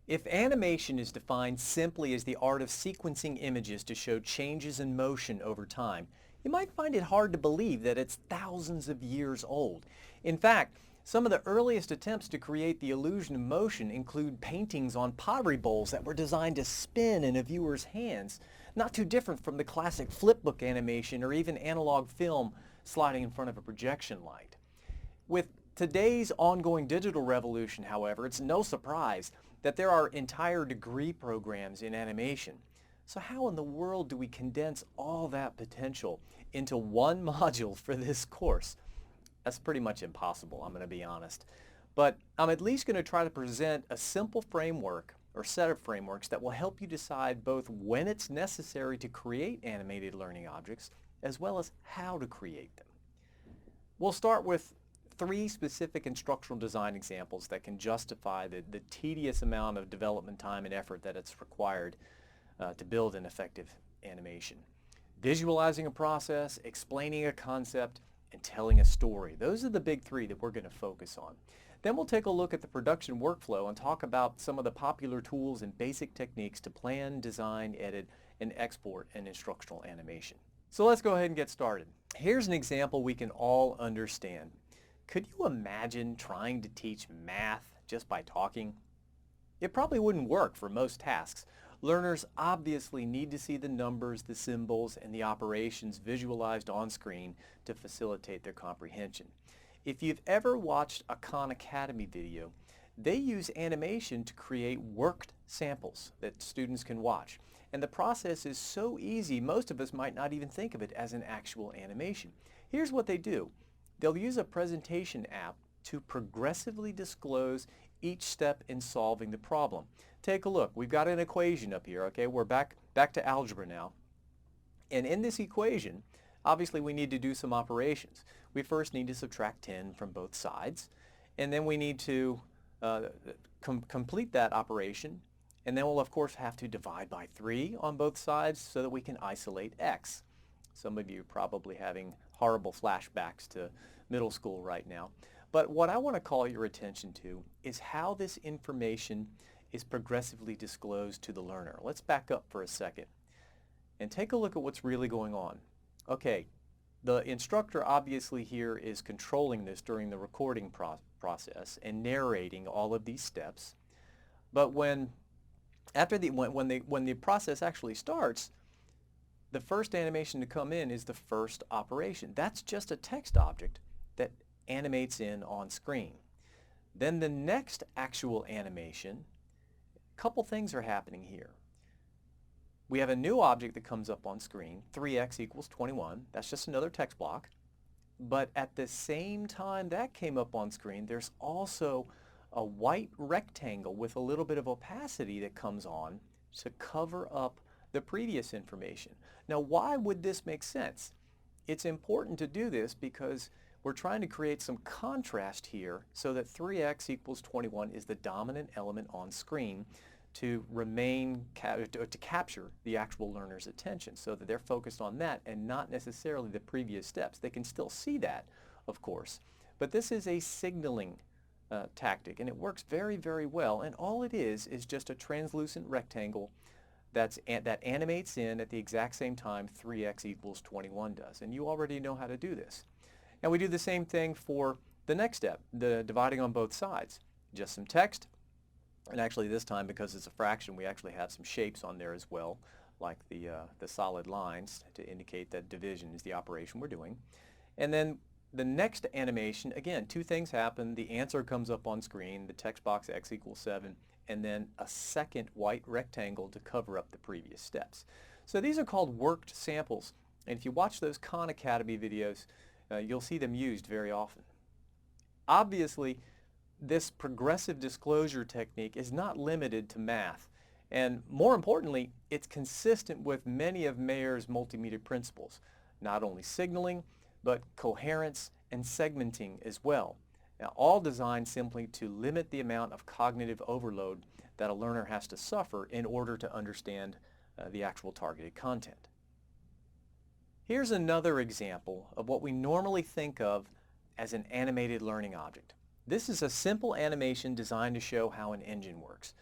If animation is defined simply as the art of sequencing images to show changes in motion over time, you might find it hard to believe that it's thousands of years old. In fact, some of the earliest attempts to create the illusion of motion include paintings on pottery bowls that were designed to spin in a viewer's hands, not too different from the classic flipbook animation or even analog film sliding in front of a projection light. With today's ongoing digital revolution, however, it's no surprise that there are entire degree programs in animation. So how in the world do we condense all that potential into one module for this course? That's pretty much impossible, I'm going to be honest. But I'm at least going to try to present a simple framework or set of frameworks that will help you decide both when it's necessary to create animated learning objects as well as how to create them. We'll start with three specific instructional design examples that can justify the tedious amount of development time and effort that it's required to build an effective animation. Visualizing a process, explaining a concept, and telling a story. Those are the big three that we're going to focus on. Then we'll take a look at the production workflow and talk about some of the popular tools and basic techniques to plan, design, edit, and export an instructional animation. So let's go ahead and get started. Here's an example we can all understand. Could you imagine trying to teach math just by talking? It probably wouldn't work for most tasks. Learners obviously need to see the numbers, the symbols, and the operations visualized on screen to facilitate their comprehension. If you've ever watched a Khan Academy video, they use animation to create worked samples that students can watch. And the process is so easy, most of us might not even think of it as an actual animation. Here's what they do. They'll use a presentation app to progressively disclose each step in solving the problem. Take a look. We've got an equation up here, okay? We're back to algebra now. And in this equation, obviously we need to do some operations. We first need to subtract 10 from both sides, and then we need to complete that operation, and then we'll of course have to divide by 3 on both sides so that we can isolate x. Some of you are probably having horrible flashbacks to middle school right now. But what I want to call your attention to is how this information is progressively disclosed to the learner. Let's back up for a second and take a look at what's really going on. Okay, the instructor obviously here is controlling this during the recording process and narrating all of these steps. But when the process actually starts, the first animation to come in is the first operation. That's just a text object that animates in on screen. Then the next actual animation, a couple things are happening here. We have a new object that comes up on screen, 3x equals 21. That's just another text block. But at the same time that came up on screen, there's also a white rectangle with a little bit of opacity that comes on to cover up the previous information. Now, why would this make sense? It's important to do this because we're trying to create some contrast here so that 3x equals 21 is the dominant element on screen to capture the actual learner's attention so that they're focused on that and not necessarily the previous steps. They can still see that, of course, but this is a signaling tactic, and it works very, very well, and all it is just a translucent rectangle that animates in at the exact same time 3x equals 21 does, and you already know how to do this. And we do the same thing for the next step, the dividing on both sides. Just some text, and actually this time, because it's a fraction, we actually have some shapes on there as well, like the solid lines to indicate that division is the operation we're doing. And then the next animation, again, two things happen. The answer comes up on screen, the text box x equals 7, and then a second white rectangle to cover up the previous steps. So these are called worked samples, and if you watch those Khan Academy videos, you'll see them used very often. Obviously, this progressive disclosure technique is not limited to math, and more importantly, it's consistent with many of Mayer's multimedia principles, not only signaling, but coherence and segmenting as well. Now, all designed simply to limit the amount of cognitive overload that a learner has to suffer in order to understand the actual targeted content. Here's another example of what we normally think of as an animated learning object. This is a simple animation designed to show how an engine works.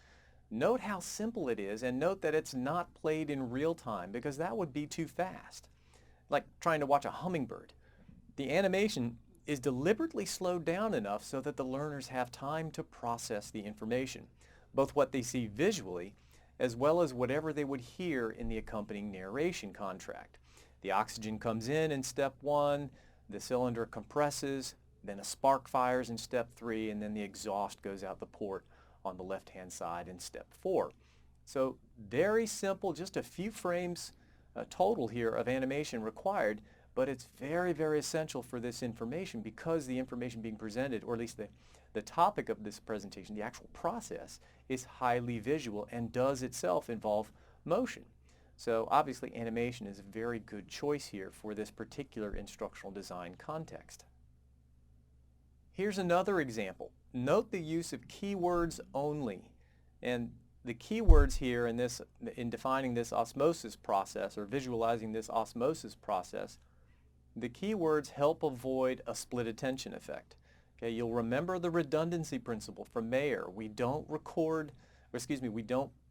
Note how simple it is, and note that it's not played in real time because that would be too fast. Like trying to watch a hummingbird. The animation is deliberately slowed down enough so that the learners have time to process the information, both what they see visually as well as whatever they would hear in the accompanying narration contract. The oxygen comes in step 1, the cylinder compresses, then a spark fires in step 3, and then the exhaust goes out the port on the left-hand side in step 4. So very simple, just a few frames total here of animation required, but it's very, very essential for this information because the information being presented, or at least the topic of this presentation, the actual process, is highly visual and does itself involve motion. So obviously animation is a very good choice here for this particular instructional design context. Here's another example. Note the use of keywords only. And the keywords here in defining this osmosis process or visualizing this osmosis process, the keywords help avoid a split attention effect. Okay, you'll remember the redundancy principle from Mayer. We don't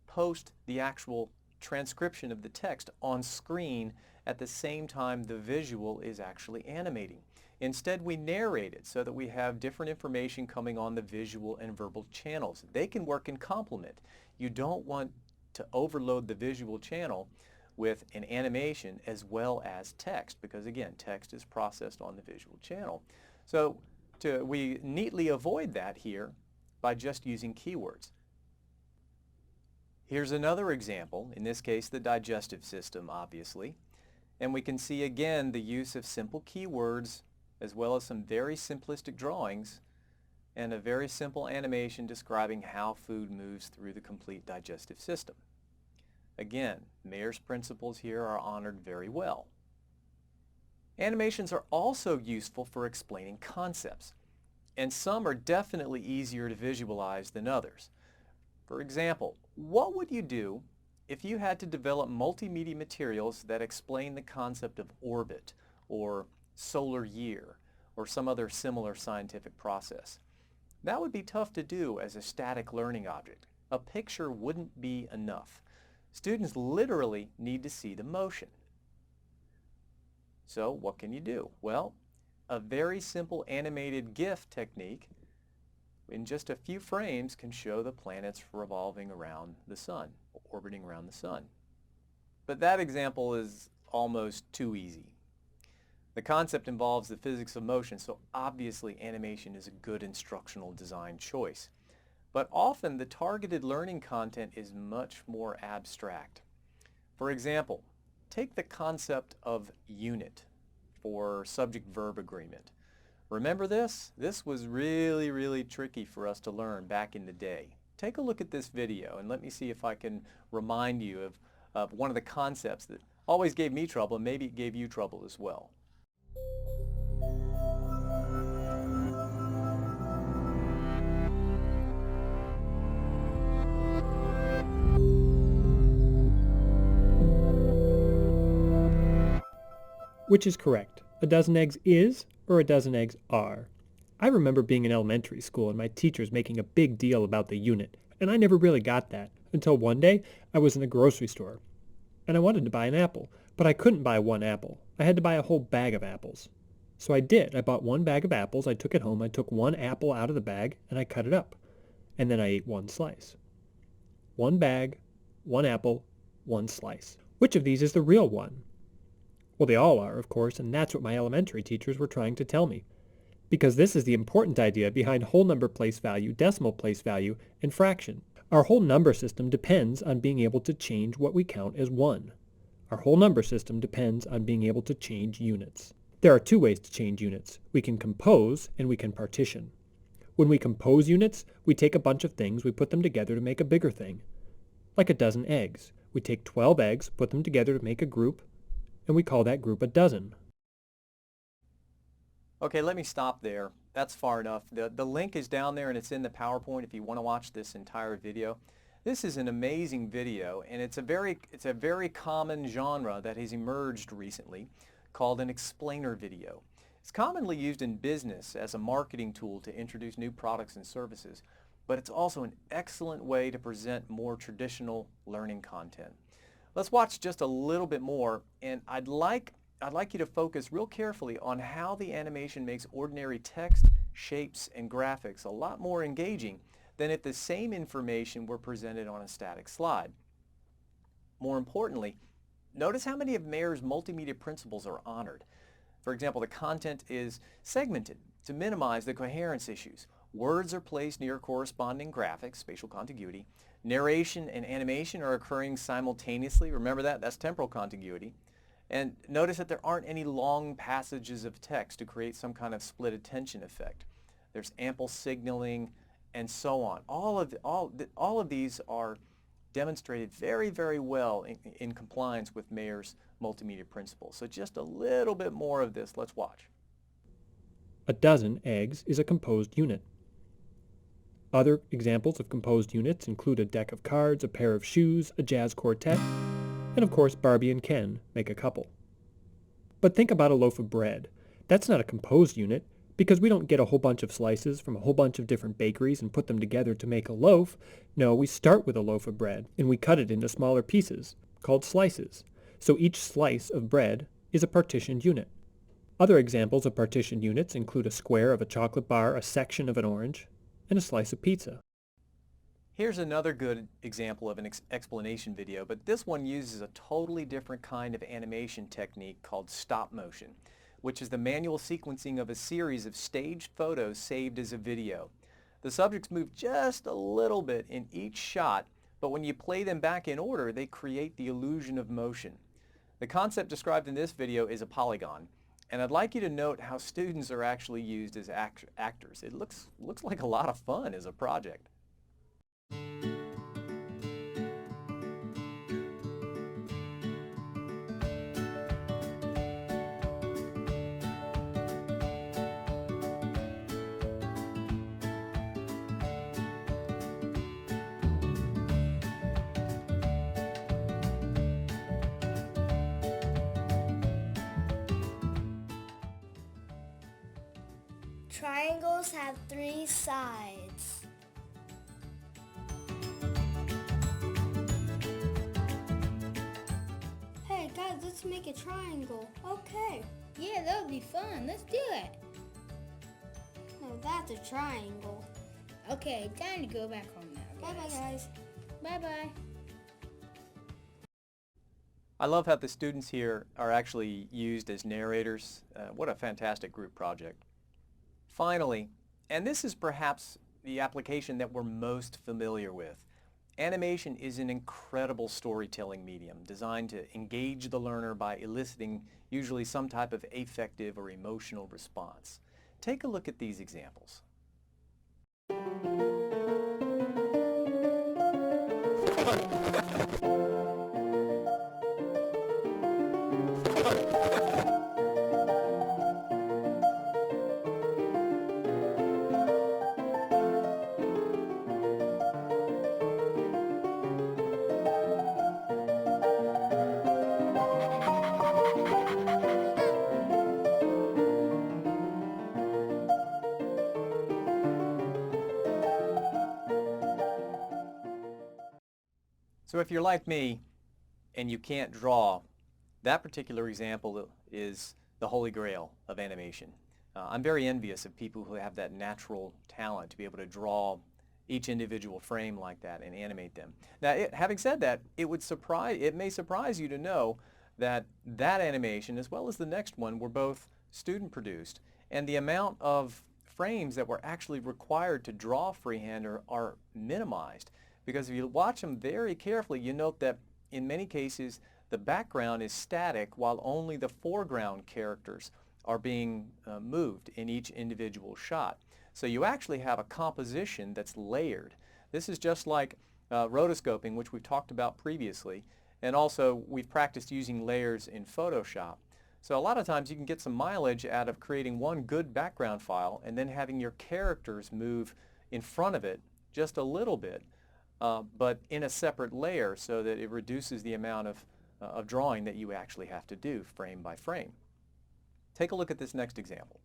post the actual transcription of the text on screen at the same time the visual is actually animating. Instead, we narrate it so that we have different information coming on the visual and verbal channels. They can work in complement. You don't want to overload the visual channel with an animation as well as text because, again, text is processed on the visual channel. So we neatly avoid that here by just using keywords. Here's another example, in this case the digestive system, obviously. And we can see again the use of simple keywords as well as some very simplistic drawings and a very simple animation describing how food moves through the complete digestive system. Again, Mayer's principles here are honored very well. Animations are also useful for explaining concepts, and some are definitely easier to visualize than others. For example, what would you do if you had to develop multimedia materials that explain the concept of orbit or solar year or some other similar scientific process? That would be tough to do as a static learning object. A picture wouldn't be enough. Students literally need to see the motion. So what can you do? Well, a very simple animated GIF technique in just a few frames can show the planets revolving around the sun, orbiting around the sun. But that example is almost too easy. The concept involves the physics of motion, so obviously animation is a good instructional design choice. But often the targeted learning content is much more abstract. For example, take the concept of unit for subject-verb agreement. Remember this? This was really, really tricky for us to learn back in the day. Take a look at this video and let me see if I can remind you of one of the concepts that always gave me trouble and maybe it gave you trouble as well. Which is correct? A dozen eggs is or a dozen eggs are? I remember being in elementary school and my teachers making a big deal about the unit, and I never really got that until one day I was in a grocery store and I wanted to buy an apple, but I couldn't buy one apple. I had to buy a whole bag of apples. So I did. I bought one bag of apples, I took it home, I took one apple out of the bag and I cut it up, and then I ate one slice. One bag, one apple, one slice. Which of these is the real one? Well, they all are, of course, and that's what my elementary teachers were trying to tell me. Because this is the important idea behind whole number place value, decimal place value, and fraction. Our whole number system depends on being able to change what we count as 1. Our whole number system depends on being able to change units. There are two ways to change units. We can compose and we can partition. When we compose units, we take a bunch of things, we put them together to make a bigger thing. Like a dozen eggs. We take 12 eggs, put them together to make a group, and we call that group a dozen. Okay, let me stop there. That's far enough. The link is down there and it's in the PowerPoint if you want to watch this entire video. This is an amazing video, and it's a very common genre that has emerged recently called an explainer video. It's commonly used in business as a marketing tool to introduce new products and services. but it's also an excellent way to present more traditional learning content. Let's watch just a little bit more, and I'd like you to focus real carefully on how the animation makes ordinary text, shapes, and graphics a lot more engaging than if the same information were presented on a static slide. More importantly, notice how many of Mayer's multimedia principles are honored. For example, the content is segmented to minimize the coherence issues. Words are placed near corresponding graphics, spatial contiguity. Narration and animation are occurring simultaneously. Remember that? That's temporal contiguity. And notice that there aren't any long passages of text to create some kind of split attention effect. There's ample signaling and so on. All of these are demonstrated very, very well in compliance with Mayer's multimedia principles. So just a little bit more of this. Let's watch. A dozen eggs is a composed unit. Other examples of composed units include a deck of cards, a pair of shoes, a jazz quartet, and of course Barbie and Ken make a couple. But think about a loaf of bread. That's not a composed unit because we don't get a whole bunch of slices from a whole bunch of different bakeries and put them together to make a loaf. No, we start with a loaf of bread and we cut it into smaller pieces called slices. So each slice of bread is a partitioned unit. Other examples of partitioned units include a square of a chocolate bar, a section of an orange, and a slice of pizza. Here's another good example of an explanation video, but this one uses a totally different kind of animation technique called stop motion, which is the manual sequencing of a series of staged photos saved as a video. The subjects move just a little bit in each shot, but when you play them back in order, they create the illusion of motion. The concept described in this video is a polygon, and I'd like you to note how students are actually used as actors. It looks like a lot of fun as a project. Triangles have 3 sides. Hey guys, let's make a triangle. Okay. Yeah, that would be fun. Let's do it. No, that's a triangle. Okay, time to go back home now, Bye bye guys. Bye-bye. I love how the students here are actually used as narrators. What a fantastic group project. Finally, and this is perhaps the application that we're most familiar with, animation is an incredible storytelling medium designed to engage the learner by eliciting usually some type of affective or emotional response. Take a look at these examples. So if you're like me and you can't draw, that particular example is the holy grail of animation. I'm very envious of people who have that natural talent to be able to draw each individual frame like that and animate them. Now, having said that, it may surprise you to know that that animation as well as the next one were both student produced, and the amount of frames that were actually required to draw freehand are minimized. Because if you watch them very carefully, you note that in many cases the background is static while only the foreground characters are being moved in each individual shot. So you actually have a composition that's layered. This is just like rotoscoping, which we've talked about previously, and also we've practiced using layers in Photoshop. So a lot of times you can get some mileage out of creating one good background file and then having your characters move in front of it just a little bit. But in a separate layer so that it reduces the amount of drawing that you actually have to do frame by frame. Take a look at this next example.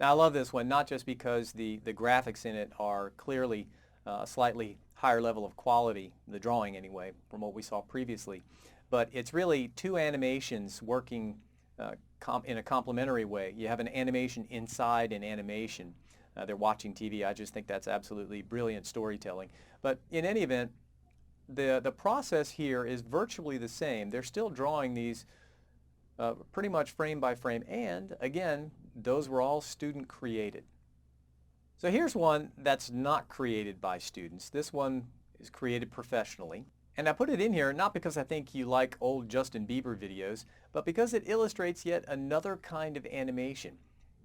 Now I love this one, not just because the graphics in it are clearly a slightly higher level of quality, the drawing anyway, from what we saw previously, but it's really two animations working in a complementary way. You have an animation inside an animation. They're watching TV. I just think that's absolutely brilliant storytelling. But in any event, the process here is virtually the same. They're still drawing these pretty much frame by frame, and again, those were all student created. So here's one that's not created by students. This one is created professionally. And I put it in here not because I think you like old Justin Bieber videos, but because it illustrates yet another kind of animation.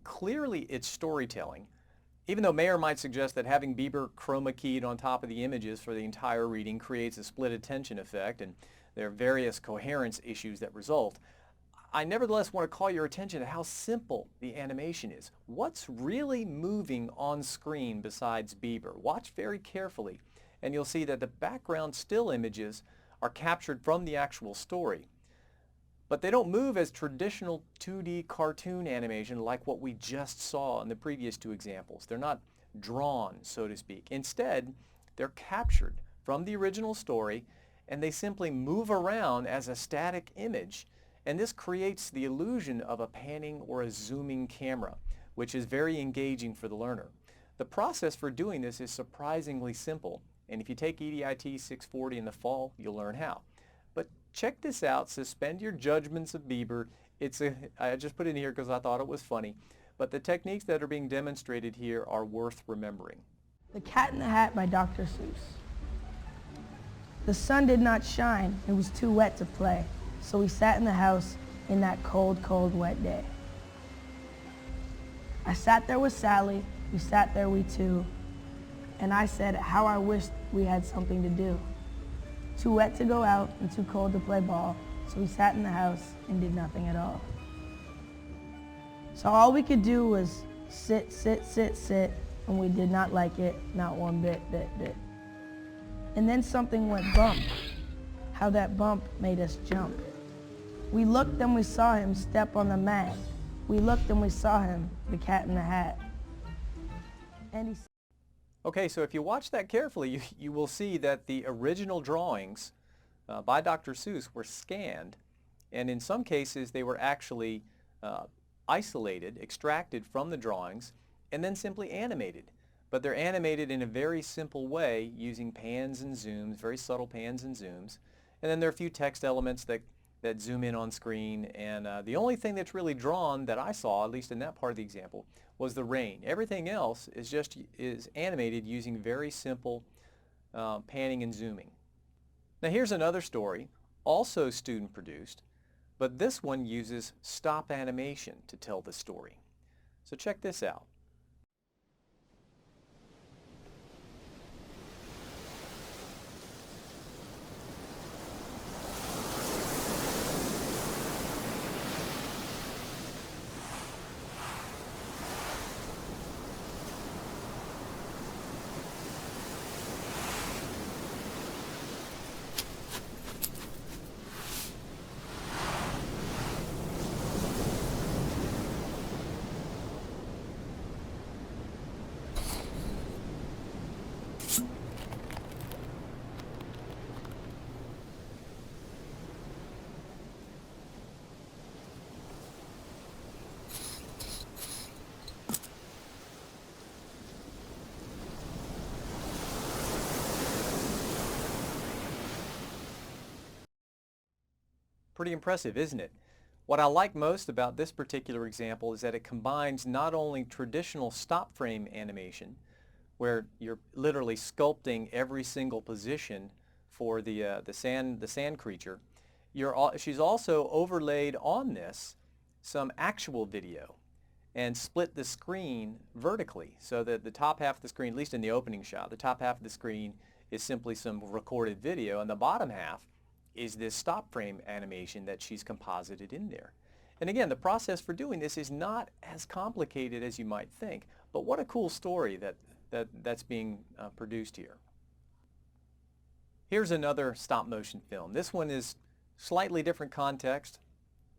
Clearly it's storytelling, even though Mayer might suggest that having Bieber chroma keyed on top of the images for the entire reading creates a split attention effect, and there are various coherence issues that result. I nevertheless want to call your attention to how simple the animation is. What's really moving on screen besides Bieber? Watch very carefully, and you'll see that the background still images are captured from the actual story. But they don't move as traditional 2D cartoon animation like what we just saw in the previous two examples. They're not drawn, so to speak. Instead, they're captured from the original story, and they simply move around as a static image. And this creates the illusion of a panning or a zooming camera, which is very engaging for the learner. The process for doing this is surprisingly simple, and if you take EDIT 640 in the fall, you'll learn how. But check this out, suspend your judgments of Bieber. I just put it in here because I thought it was funny, but the techniques that are being demonstrated here are worth remembering. The Cat in the Hat by Dr. Seuss. The sun did not shine, it was too wet to play. So we sat in the house in that cold, cold, wet day. I sat there with Sally, we sat there, we two, and I said how I wished we had something to do. Too wet to go out and too cold to play ball, so we sat in the house and did nothing at all. So all we could do was sit, sit, sit, sit, and we did not like it, not one bit. And then something went bump. How that bump made us jump. We looked and we saw him step on the mat. We looked and we saw him, the Cat in the Hat. And he Okay, so if you watch that carefully, you will see that the original drawings by Dr. Seuss were scanned, and in some cases they were actually isolated, extracted from the drawings, and then simply animated. But they're animated in a very simple way using pans and zooms, very subtle pans and zooms. And then there are a few text elements that zoom in on screen, and the only thing that's really drawn that I saw, at least in that part of the example, was the rain. Everything else is animated using very simple panning and zooming. Now here's another story, also student produced, but this one uses stop animation to tell the story. So check this out. Pretty impressive, isn't it? What I like most about this particular example is that it combines not only traditional stop frame animation, where you're literally sculpting every single position for the sand creature. She's also overlaid on this some actual video and split the screen vertically so that the top half of the screen, at least in the opening shot, the top half of the screen is simply some recorded video, and the bottom half is this stop frame animation that she's composited in there. And again, the process for doing this is not as complicated as you might think, but what a cool story that's being produced here. Here's another stop motion film. This one is slightly different context,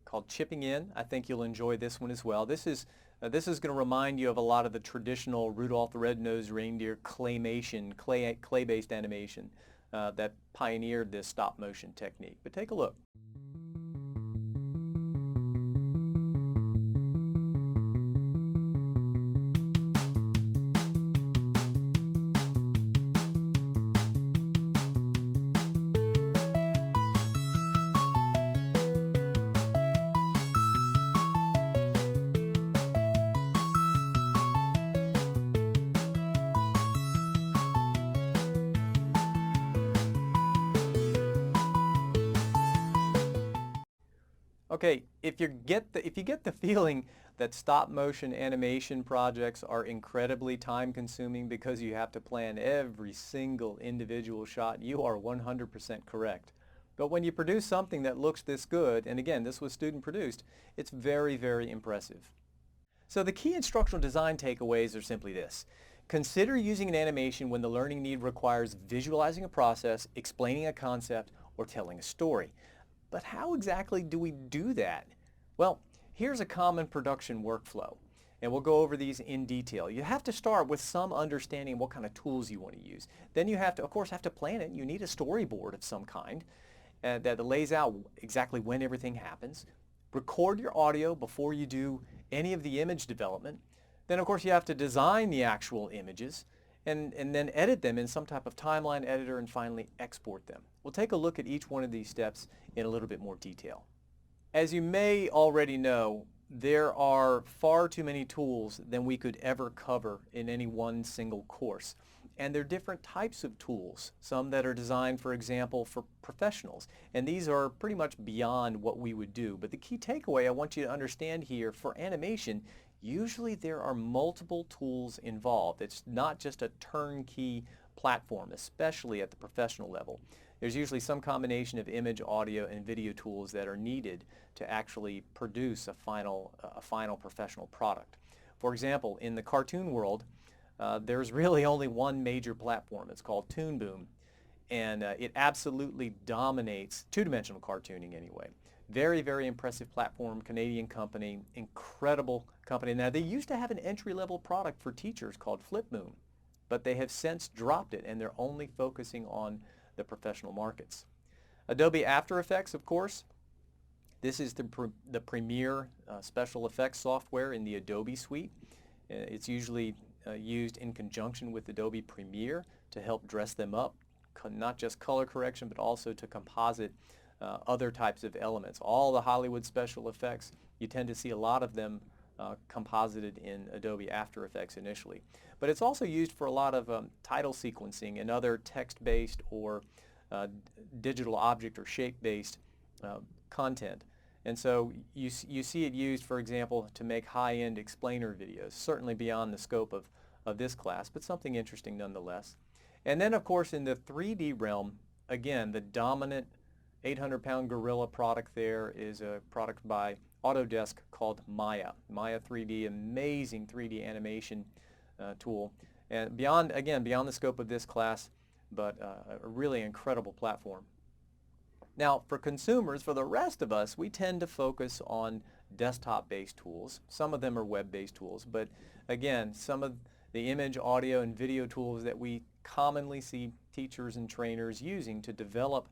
called Chipping In. I think you'll enjoy this one as well. This is This is going to remind you of a lot of the traditional Rudolph the Red-Nosed Reindeer claymation, clay-based animation that pioneered this stop-motion technique. But take a look. Okay, if you get the feeling that stop-motion animation projects are incredibly time-consuming because you have to plan every single individual shot, you are 100% correct. But when you produce something that looks this good, and again, this was student-produced, it's very, very impressive. So the key instructional design takeaways are simply this. Consider using an animation when the learning need requires visualizing a process, explaining a concept, or telling a story. But how exactly do we do that? Well, here's a common production workflow, and we'll go over these in detail. You have to start with some understanding of what kind of tools you want to use. Then you have to, of course, plan it. You need a storyboard of some kind that lays out exactly when everything happens. Record your audio before you do any of the image development. Then, of course, you have to design the actual images and then edit them in some type of timeline editor and finally export them. We'll take a look at each one of these steps in a little bit more detail. As you may already know, there are far too many tools than we could ever cover in any one single course. And there are different types of tools, some that are designed, for example, for professionals. And these are pretty much beyond what we would do. But the key takeaway I want you to understand here, for animation, usually there are multiple tools involved. It's not just a turnkey platform, especially at the professional level. There's usually some combination of image, audio, and video tools that are needed to actually produce a final professional product. For example, in the cartoon world, there's really only one major platform. It's called Toon Boom, and it absolutely dominates two-dimensional cartooning anyway. Very, very impressive platform, Canadian company, incredible company. Now, they used to have an entry-level product for teachers called Flipboom, but they have since dropped it, and they're only focusing on the professional markets. Adobe After Effects, of course. This is the premier special effects software in the Adobe suite. It's usually used in conjunction with Adobe Premiere to help dress them up, not just color correction, but also to composite other types of elements. All the Hollywood special effects, you tend to see a lot of them composited in Adobe After Effects initially. But it's also used for a lot of title sequencing and other text-based or digital object or shape-based content. And so you see it used, for example, to make high-end explainer videos, certainly beyond the scope of this class, but something interesting nonetheless. And then, of course, in the 3D realm, again, the dominant 800-pound gorilla product there is a product by Autodesk called Maya. Maya 3D, amazing 3D animation tool. And beyond the scope of this class, but a really incredible platform. Now, for consumers, for the rest of us, we tend to focus on desktop-based tools. Some of them are web-based tools, but again, some of the image, audio, and video tools that we commonly see teachers and trainers using to develop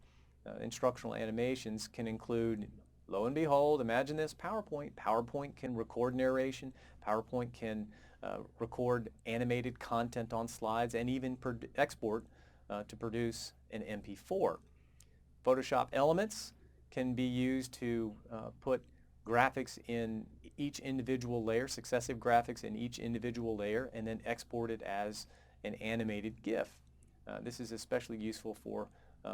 instructional animations can include, lo and behold, imagine this, PowerPoint. PowerPoint can record narration. PowerPoint can record animated content on slides and even export to produce an MP4. Photoshop Elements can be used to put graphics in each individual layer, successive graphics in each individual layer, and then export it as an animated GIF. This is especially useful for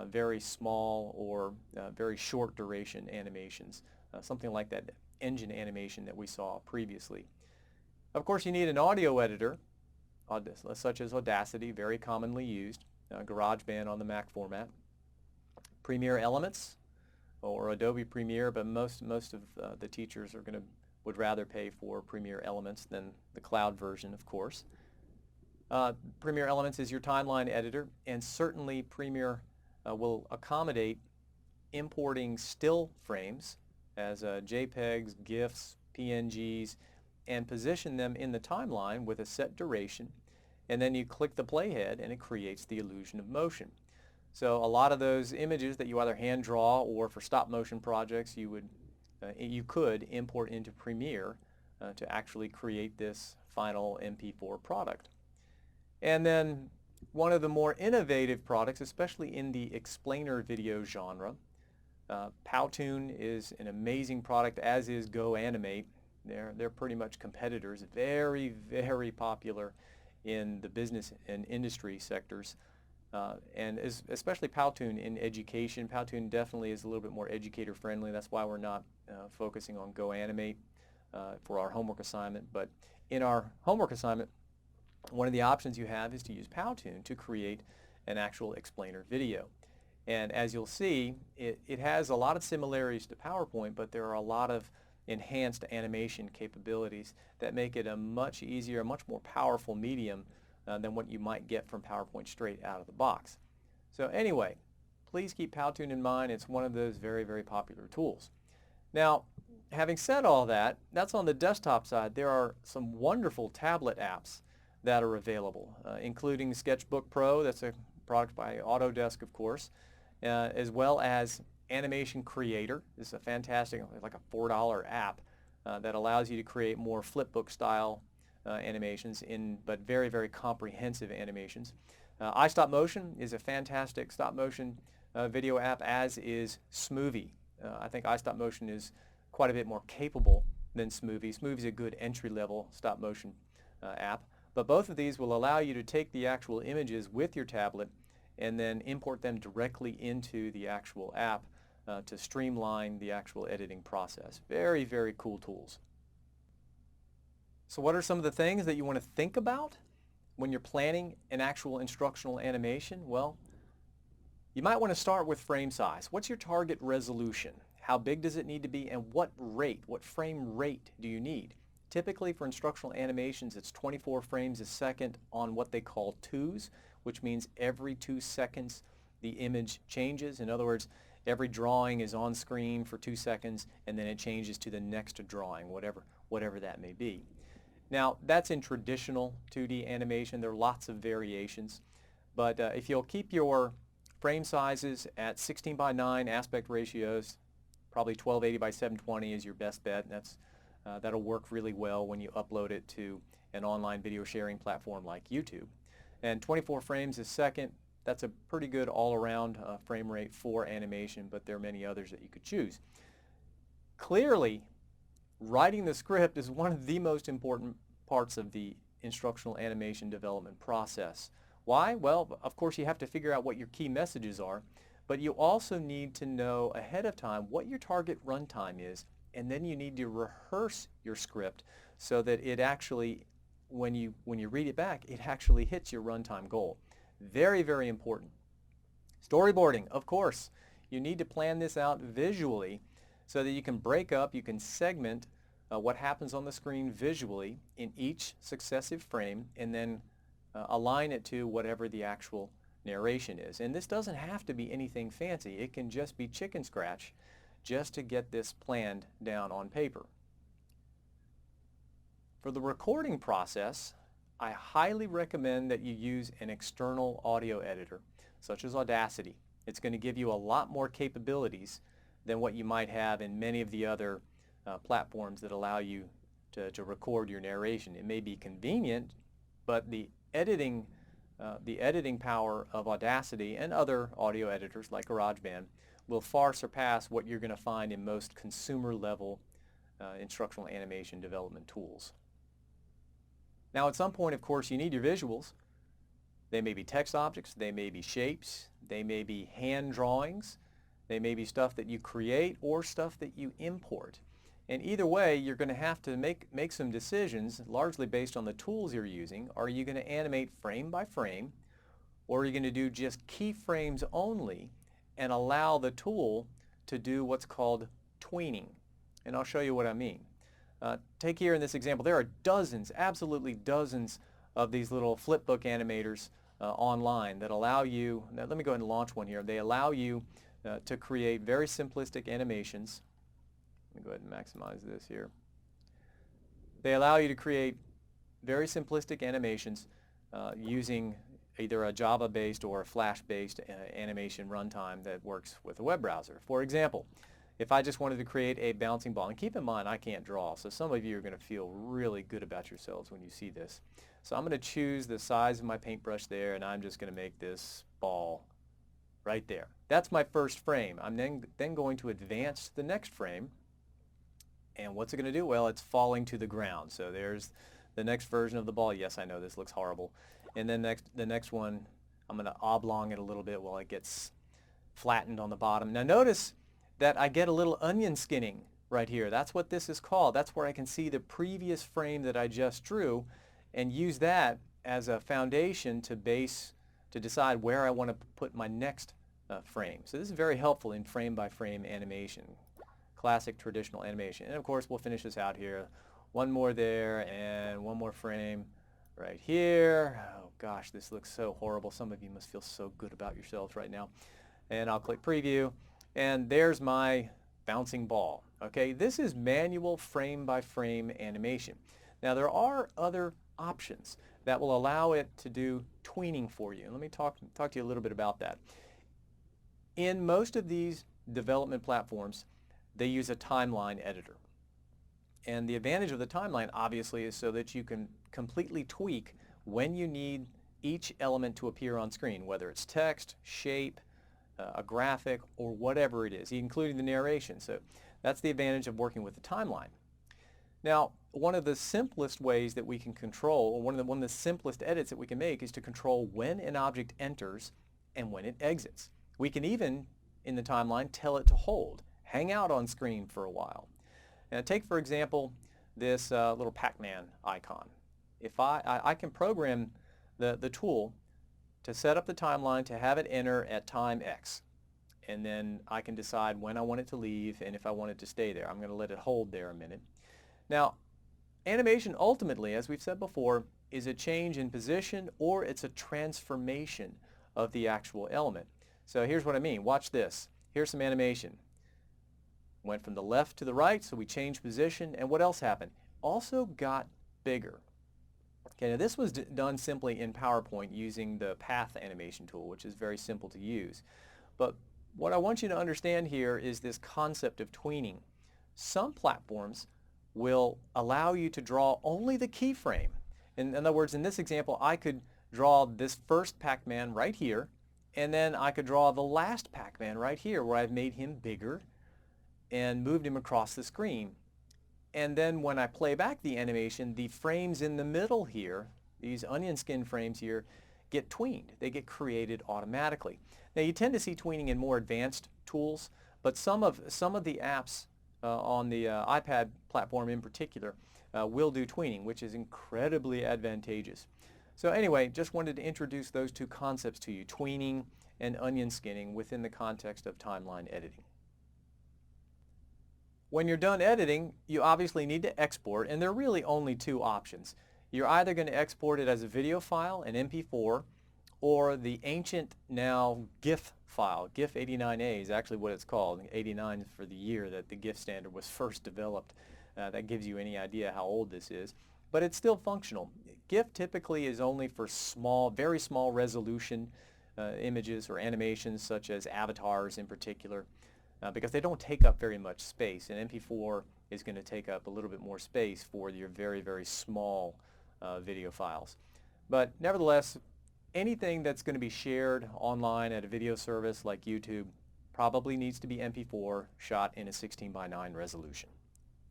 very small or very short duration animations, something like that engine animation that we saw previously. Of course, you need an audio editor, such as Audacity, very commonly used, GarageBand on the Mac format. Premiere Elements or Adobe Premiere, but most of the teachers would rather pay for Premiere Elements than the cloud version, of course. Premiere Elements is your timeline editor, and certainly Premiere will accommodate importing still frames as JPEGs, GIFs, PNGs, and position them in the timeline with a set duration, and then you click the playhead and it creates the illusion of motion. So a lot of those images that you either hand draw or for stop motion projects you could import into Premiere to actually create this final MP4 product. And then one of the more innovative products, especially in the explainer video genre, Powtoon is an amazing product, as is GoAnimate. They're pretty much competitors, very, very popular in the business and industry sectors. And especially Powtoon in education. Powtoon definitely is a little bit more educator friendly. That's why we're not focusing on GoAnimate for our homework assignment. But in our homework assignment, one of the options you have is to use Powtoon to create an actual explainer video. And as you'll see, it has a lot of similarities to PowerPoint, but there are a lot of enhanced animation capabilities that make it a much easier, much more powerful medium than what you might get from PowerPoint straight out of the box. So anyway, please keep Powtoon in mind. It's one of those very, very popular tools. Now, having said all that, that's on the desktop side. There are some wonderful tablet apps that are available, including Sketchbook Pro. That's a product by Autodesk, of course, as well as Animation Creator. This is a fantastic, like a $4 app that allows you to create more flipbook style animations, but very, very comprehensive animations. iStopMotion is a fantastic stop motion video app, as is Smoothie. I think iStopMotion is quite a bit more capable than Smoothie. Smoothie is a good entry-level stop motion app, but both of these will allow you to take the actual images with your tablet and then import them directly into the actual app to streamline the actual editing process. Very, very cool tools. So what are some of the things that you want to think about when you're planning an actual instructional animation? Well, you might want to start with frame size. What's your target resolution? How big does it need to be, and what frame rate do you need? Typically for instructional animations, it's 24 frames a second on what they call twos, which means every 2 seconds the image changes. In other words, every drawing is on screen for 2 seconds and then it changes to the next drawing, whatever that may be. Now, that's in traditional 2D animation. There are lots of variations, but if you'll keep your frame sizes at 16:9 aspect ratios, probably 1280 by 720 is your best bet. That'll work really well when you upload it to an online video sharing platform like YouTube. And 24 frames a second, that's a pretty good all-around frame rate for animation, but there are many others that you could choose. Clearly, writing the script is one of the most important parts of the instructional animation development process. Why? Well, of course you have to figure out what your key messages are, but you also need to know ahead of time what your target runtime is, and then you need to rehearse your script so that it actually, when you read it back, it actually hits your runtime goal. Very, very important. Storyboarding, of course. You need to plan this out visually so that you can break up, you can segment what happens on the screen visually in each successive frame and then align it to whatever the actual narration is. And this doesn't have to be anything fancy. It can just be chicken scratch just to get this planned down on paper. For the recording process, I highly recommend that you use an external audio editor, such as Audacity. It's going to give you a lot more capabilities than what you might have in many of the other platforms that allow you to record your narration. It may be convenient, but the editing power of Audacity and other audio editors like GarageBand will far surpass what you're going to find in most consumer-level instructional animation development tools. Now, at some point, of course, you need your visuals. They may be text objects, they may be shapes, they may be hand drawings, they may be stuff that you create or stuff that you import. And either way, you're going to have to make some decisions, largely based on the tools you're using. Are you going to animate frame by frame, or are you going to do just keyframes only and allow the tool to do what's called tweening? And I'll show you what I mean. Take here in this example, there are dozens, absolutely dozens of these little flipbook animators online that allow you, now let me go ahead and launch one here. They allow you to create very simplistic animations. Let me go ahead and maximize this here. They allow you to create very simplistic animations using either a Java-based or a Flash-based animation runtime that works with a web browser. For example, if I just wanted to create a bouncing ball, and keep in mind I can't draw, so some of you are going to feel really good about yourselves when you see this. So I'm going to choose the size of my paintbrush there, and I'm just going to make this ball right there. That's my first frame. I'm then going to advance to the next frame, and what's it going to do? Well, it's falling to the ground. So there's the next version of the ball. Yes, I know this looks horrible. And then the next one, I'm going to oblong it a little bit while it gets flattened on the bottom. Now notice that I get a little onion skinning right here. That's what this is called. That's where I can see the previous frame that I just drew and use that as a foundation to decide where I want to put my next frame. So this is very helpful in frame-by-frame animation, classic traditional animation. And of course we'll finish this out here. One more there and one more frame right here. Oh gosh, this looks so horrible. Some of you must feel so good about yourselves right now. And I'll click preview, and there's my bouncing ball. Okay, this is manual frame-by-frame animation. Now there are other options that will allow it to do tweening for you. Let me talk to you a little bit about that. In most of these development platforms, they use a timeline editor. And the advantage of the timeline obviously is so that you can completely tweak when you need each element to appear on screen, whether it's text, shape, a graphic, or whatever it is, including the narration. So that's the advantage of working with the timeline. Now, one of the simplest ways that we can control, or one of the simplest edits that we can make, is to control when an object enters and when it exits. We can even, in the timeline, tell it to hold, hang out on screen for a while. Now take, for example, this little Pac-Man icon. If I can program the tool to set up the timeline to have it enter at time X. And then I can decide when I want it to leave and if I want it to stay there. I'm going to let it hold there a minute. Now, animation ultimately, as we've said before, is a change in position or it's a transformation of the actual element. So here's what I mean. Watch this. Here's some animation. Went from the left to the right, so we changed position. And what else happened? Also got bigger. Okay, now this was done simply in PowerPoint using the path animation tool, which is very simple to use. But what I want you to understand here is this concept of tweening. Some platforms will allow you to draw only the keyframe. In other words, in this example, I could draw this first Pac-Man right here, and then I could draw the last Pac-Man right here where I've made him bigger and moved him across the screen. And then when I play back the animation, the frames in the middle here, these onion skin frames here, get tweened. They get created automatically. Now you tend to see tweening in more advanced tools, but some of the apps on the iPad platform in particular will do tweening, which is incredibly advantageous. So anyway, just wanted to introduce those two concepts to you, tweening and onion skinning within the context of timeline editing. When you're done editing, you obviously need to export, and there are really only two options. You're either going to export it as a video file, an MP4, or the ancient now GIF file. GIF 89A is actually what it's called. 89 for the year that the GIF standard was first developed. That gives you any idea how old this is. But it's still functional. GIF typically is only for small, very small resolution images or animations such as avatars in particular. Because they don't take up very much space. And MP4 is going to take up a little bit more space for your very, very small video files. But nevertheless, anything that's going to be shared online at a video service like YouTube probably needs to be MP4 shot in a 16:9 resolution,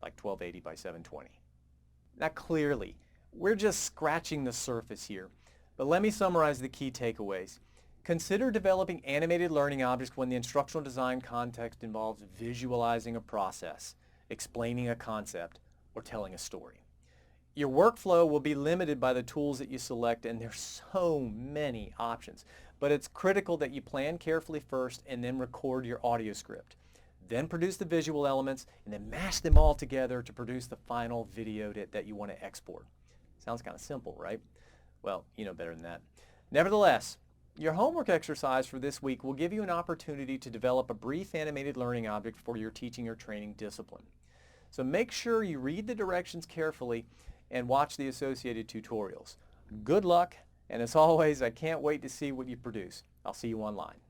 like 1280 by 720. Now clearly, we're just scratching the surface here. But let me summarize the key takeaways. Consider developing animated learning objects when the instructional design context involves visualizing a process, explaining a concept, or telling a story. Your workflow will be limited by the tools that you select, and there's so many options. But it's critical that you plan carefully first and then record your audio script. Then produce the visual elements and then mash them all together to produce the final video that you want to export. Sounds kind of simple, right? Well, you know better than that. Nevertheless, your homework exercise for this week will give you an opportunity to develop a brief animated learning object for your teaching or training discipline. So make sure you read the directions carefully and watch the associated tutorials. Good luck, and as always, I can't wait to see what you produce. I'll see you online.